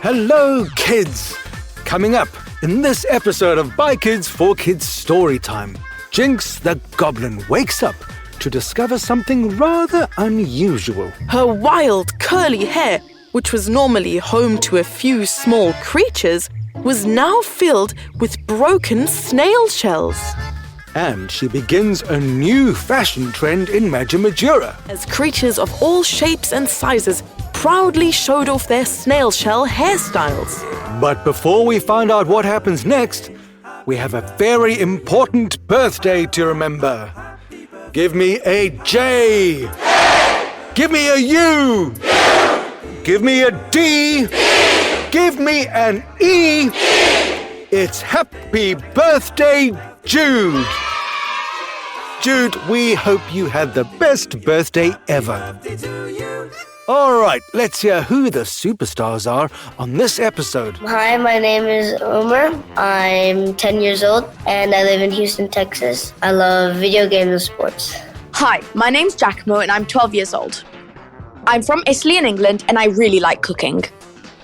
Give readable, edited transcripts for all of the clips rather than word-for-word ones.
Hello, kids! Coming up in this episode of By Kids for Kids Storytime, Jinx the Goblin wakes up to discover something rather unusual. Her wild, curly hair, which was normally home to a few small creatures, was now filled with broken snail shells. And she begins a new fashion trend in Magimajura. As creatures of all shapes and sizes proudly showed off their snail shell hairstyles. But before we find out what happens next, we have a very important birthday to remember. Give me a J. Give me a U. Give me a D. Give me an E. It's Happy Birthday, Jude. Jude, we hope you had the best birthday ever. All right, let's hear who the superstars are on this episode. Hi, my name is Omar. I'm 10 years old and I live in Houston, Texas. I love video games and sports. Hi, my name's Giacomo and I'm 12 years old. I'm from Italy and England and I really like cooking.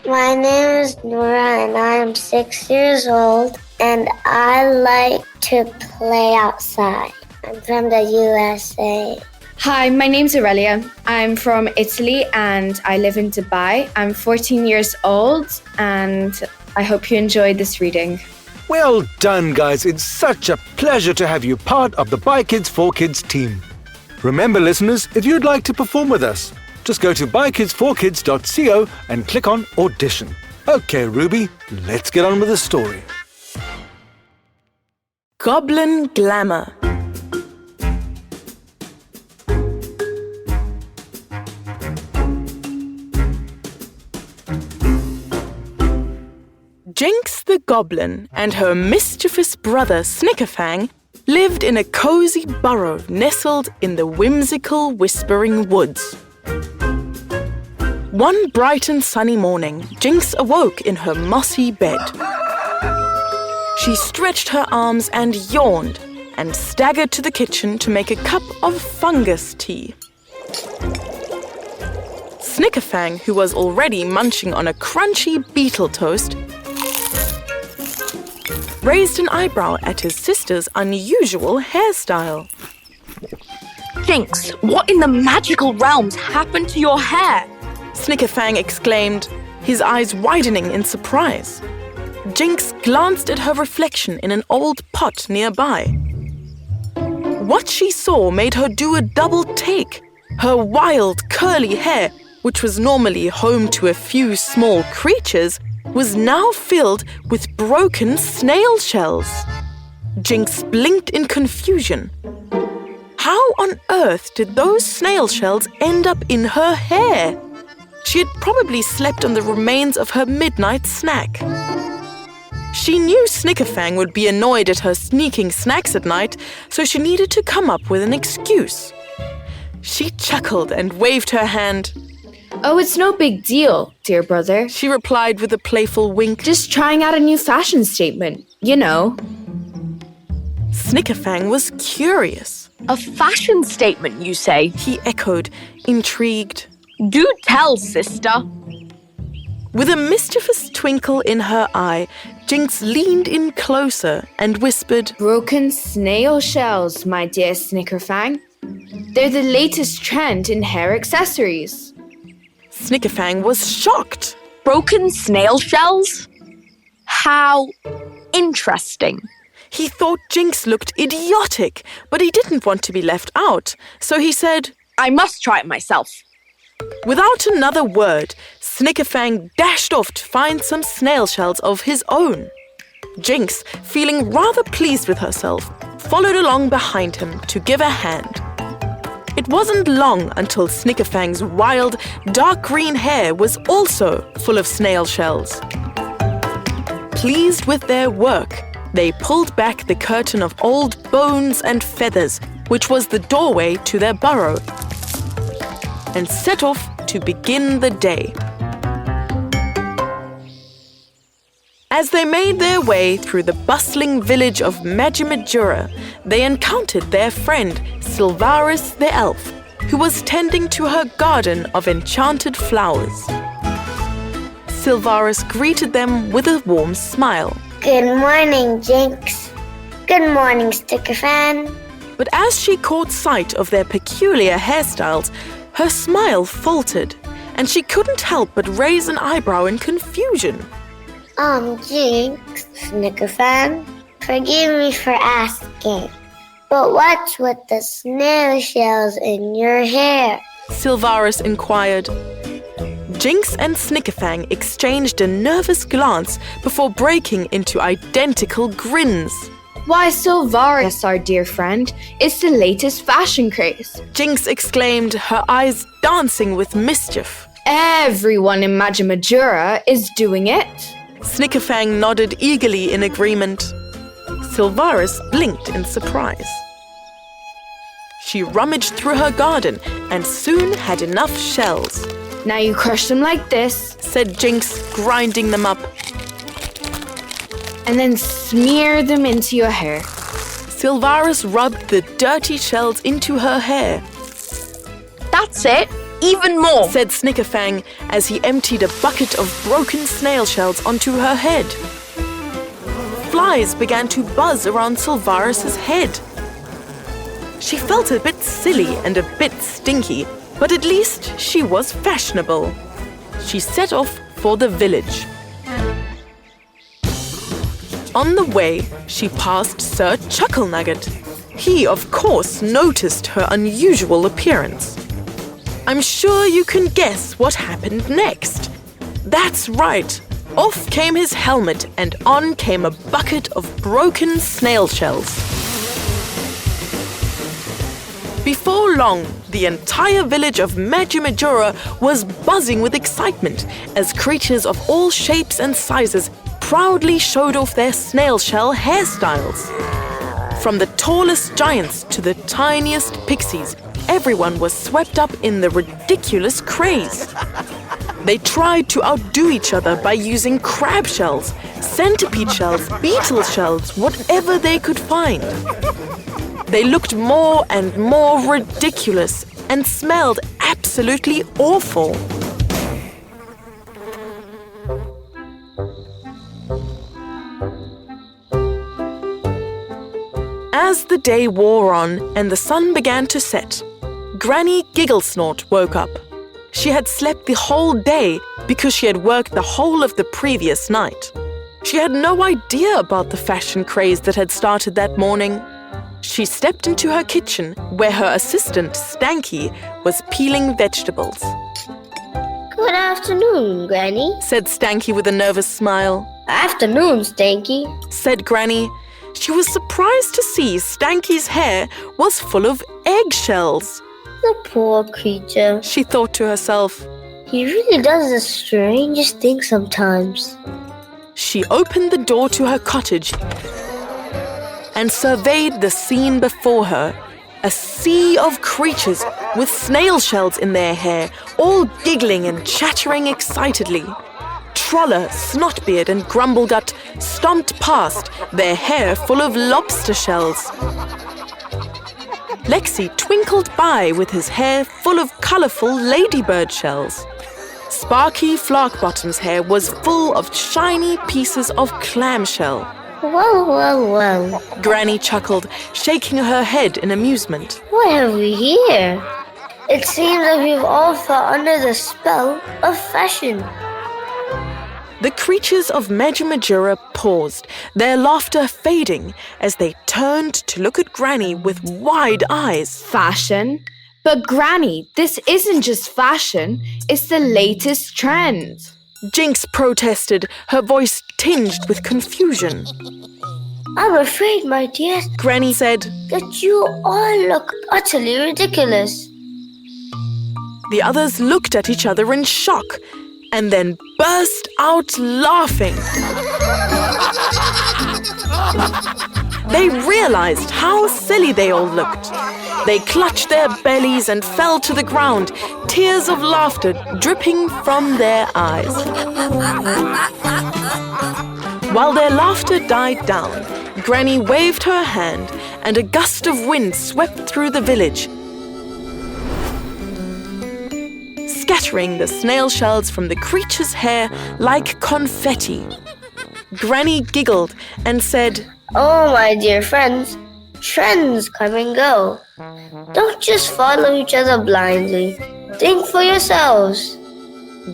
My name is Nora and I am 6 years old and I like to play outside. I'm from the USA. Hi, my name's Aurelia. I'm from Italy and I live in Dubai. I'm 14 years old and I hope you enjoyed this reading. Well done, guys. It's such a pleasure to have you part of the By Kids for Kids team. Remember, listeners, if you'd like to perform with us, just go to bykids4kids.co and click on Audition. Okay, Ruby, let's get on with the story. Goblin Glamour. Jinx the Goblin and her mischievous brother Snickerfang lived in a cozy burrow nestled in the whimsical Whispering Woods. One bright and sunny morning, Jinx awoke in her mossy bed. She stretched her arms and yawned and staggered to the kitchen to make a cup of fungus tea. Snickerfang, who was already munching on a crunchy beetle toast, raised an eyebrow at his sister's unusual hairstyle. Jinx, what in the magical realms happened to your hair? Snickerfang exclaimed, his eyes widening in surprise. Jinx glanced at her reflection in an old pot nearby. What she saw made her do a double take. Her wild, curly hair, which was normally home to a few small creatures, was now filled with broken snail shells. Jinx blinked in confusion. How on earth did those snail shells end up in her hair? She had probably slept on the remains of her midnight snack. She knew Snickerfang would be annoyed at her sneaking snacks at night, so she needed to come up with an excuse. She chuckled and waved her hand. Oh, it's no big deal, dear brother. She replied with a playful wink. Just trying out a new fashion statement, you know. Snickerfang was curious. A fashion statement, you say? He echoed, intrigued. Do tell, sister. With a mischievous twinkle in her eye, Jinx leaned in closer and whispered, Broken snail shells, my dear Snickerfang. They're the latest trend in hair accessories. Snickerfang was shocked. Broken snail shells? How interesting. He thought Jinx looked idiotic, but he didn't want to be left out, so he said, I must try it myself. Without another word, Snickerfang dashed off to find some snail shells of his own. Jinx, feeling rather pleased with herself, followed along behind him to give a hand. It wasn't long until Snickerfang's wild, dark green hair was also full of snail shells. Pleased with their work, they pulled back the curtain of old bones and feathers, which was the doorway to their burrow, and set off to begin the day. As they made their way through the bustling village of Magimajura, they encountered their friend Sylvaris the Elf, who was tending to her garden of enchanted flowers. Sylvaris greeted them with a warm smile. Good morning, Jinx. Good morning, Snickerfang. But as she caught sight of their peculiar hairstyles, her smile faltered, and she couldn't help but raise an eyebrow in confusion. Jinx, Snickerfang, forgive me for asking, but what's with the snail shells in your hair? Sylvaris inquired. Jinx and Snickerfang exchanged a nervous glance before breaking into identical grins. Why, Sylvaris, our dear friend, is the latest fashion craze. Jinx exclaimed, her eyes dancing with mischief. Everyone in Magimajura is doing it. Snickerfang nodded eagerly in agreement. Sylvaris blinked in surprise. She rummaged through her garden and soon had enough shells. Now you crush them like this, said Jinx, grinding them up. and then smear them into your hair. Sylvaris rubbed the dirty shells into her hair. That's it. Even more, Said Snickerfang as he emptied a bucket of broken snail shells onto her head. Flies began to buzz around Sylvaris's head. She felt a bit silly and a bit stinky, but at least she was fashionable. She set off for the village. On the way, she passed Sir Chucklenugget. He, of course, noticed her unusual appearance. I'm sure you can guess what happened next. That's right. Off came his helmet and on came a bucket of broken snail shells. Before long, the entire village of Magimajura was buzzing with excitement as creatures of all shapes and sizes proudly showed off their snail shell hairstyles. From the tallest giants to the tiniest pixies, everyone was swept up in the ridiculous craze. They tried to outdo each other by using crab shells, centipede shells, beetle shells, whatever they could find. They looked more and more ridiculous and smelled absolutely awful. As the day wore on and the sun began to set, Granny Gigglesnort woke up. She had slept the whole day because she had worked the whole of the previous night. She had no idea about the fashion craze that had started that morning. She stepped into her kitchen where her assistant, Stanky, was peeling vegetables. Good afternoon, Granny. Said Stanky with a nervous smile. Afternoon, Stanky. Said Granny. She was surprised to see Stanky's hair was full of eggshells. The poor creature. She thought to herself. He really does the strangest things sometimes. She opened the door to her cottage and surveyed the scene before her. A sea of creatures with snail shells in their hair, all giggling and chattering excitedly. Troller, Snotbeard and Grumblegut stomped past, their hair full of lobster shells. Lexi twinkled by with his hair full of colourful ladybird shells. Sparky Flarkbottom's hair was full of shiny pieces of clamshell. Well, well, well. Granny chuckled, shaking her head in amusement. What have we here? It seems that we've all fell under the spell of fashion. The creatures of Magimajura paused, their laughter fading as they turned to look at Granny with wide eyes. Fashion? But Granny, this isn't just fashion, it's the latest trend. Jinx protested, her voice tinged with confusion. I'm afraid, my dear, Granny said, that you all look utterly ridiculous. The others looked at each other in shock and then burst out laughing. They realized how silly they all looked. They clutched their bellies and fell to the ground, tears of laughter dripping from their eyes. While their laughter died down, Granny waved her hand and a gust of wind swept through the village, scattering the snail shells from the creature's hair like confetti. Granny giggled and said, Oh, my dear friends, trends come and go. Don't just follow each other blindly. Think for yourselves.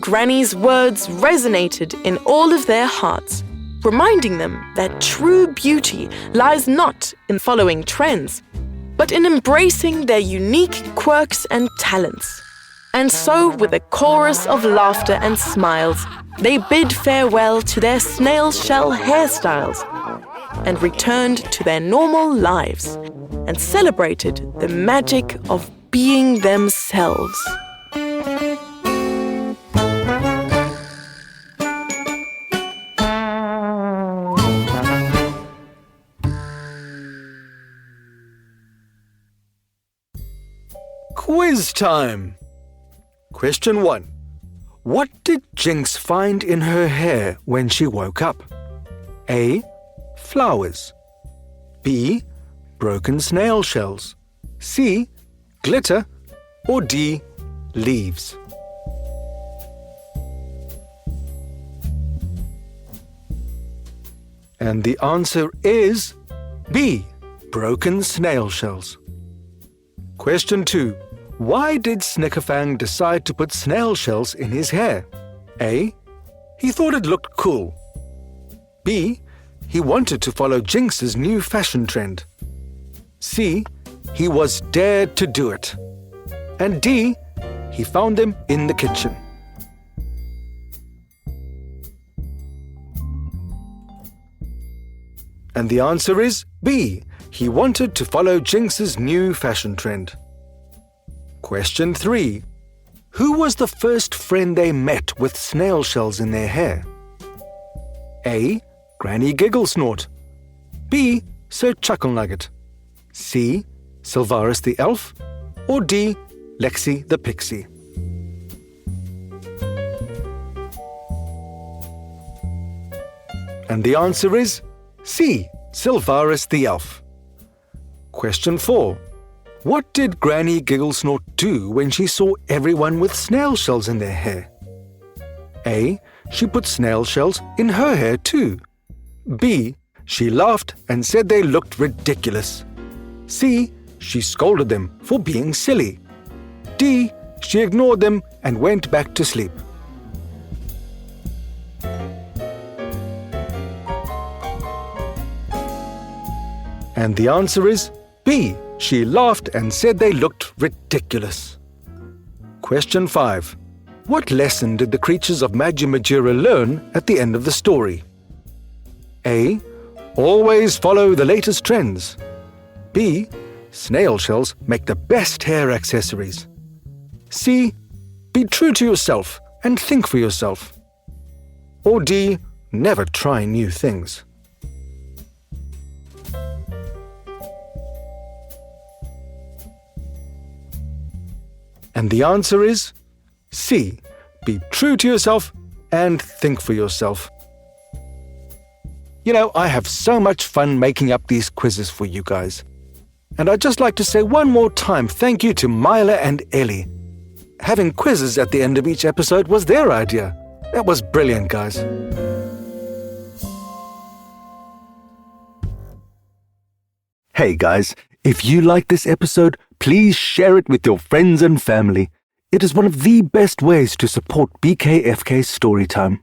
Granny's words resonated in all of their hearts, reminding them that true beauty lies not in following trends, but in embracing their unique quirks and talents. And so, with a chorus of laughter and smiles, they bid farewell to their snail shell hairstyles and returned to their normal lives and celebrated the magic of being themselves. Quiz time! Question 1. What did Jinx find in her hair when she woke up? A. Flowers. B. Broken snail shells. C. Glitter. Or D. Leaves. And the answer is B. Broken snail shells. Question 2. Why did Snickerfang decide to put snail shells in his hair? A. He thought it looked cool. B. He wanted to follow Jinx's new fashion trend. C. He was dared to do it. And D. He found them in the kitchen. And the answer is B. He wanted to follow Jinx's new fashion trend. Question 3. Who was the first friend they met with snail shells in their hair? A. Granny Gigglesnort. B. Sir Chucklenugget. C. Sylvaris the Elf. Or D. Lexi the Pixie. And the answer is C. Sylvaris the Elf. Question 4. What did Granny Gigglesnort do when she saw everyone with snail shells in their hair? A. She put snail shells in her hair too. B. She laughed and said they looked ridiculous. C. She scolded them for being silly. D. She ignored them and went back to sleep. And the answer is B. She laughed and said they looked ridiculous. Question 5. What lesson did the creatures of Magimajura learn at the end of the story? A. Always follow the latest trends. B. Snail shells make the best hair accessories. C. Be true to yourself and think for yourself. Or D. Never try new things. And the answer is C. Be true to yourself and think for yourself. You know, I have so much fun making up these quizzes for you guys. And I'd just like to say one more time thank you to Myla and Ellie. Having quizzes at the end of each episode was their idea. That was brilliant, guys. Hey guys, if you like this episode, please share it with your friends and family. It is one of the best ways to support BKFK Storytime.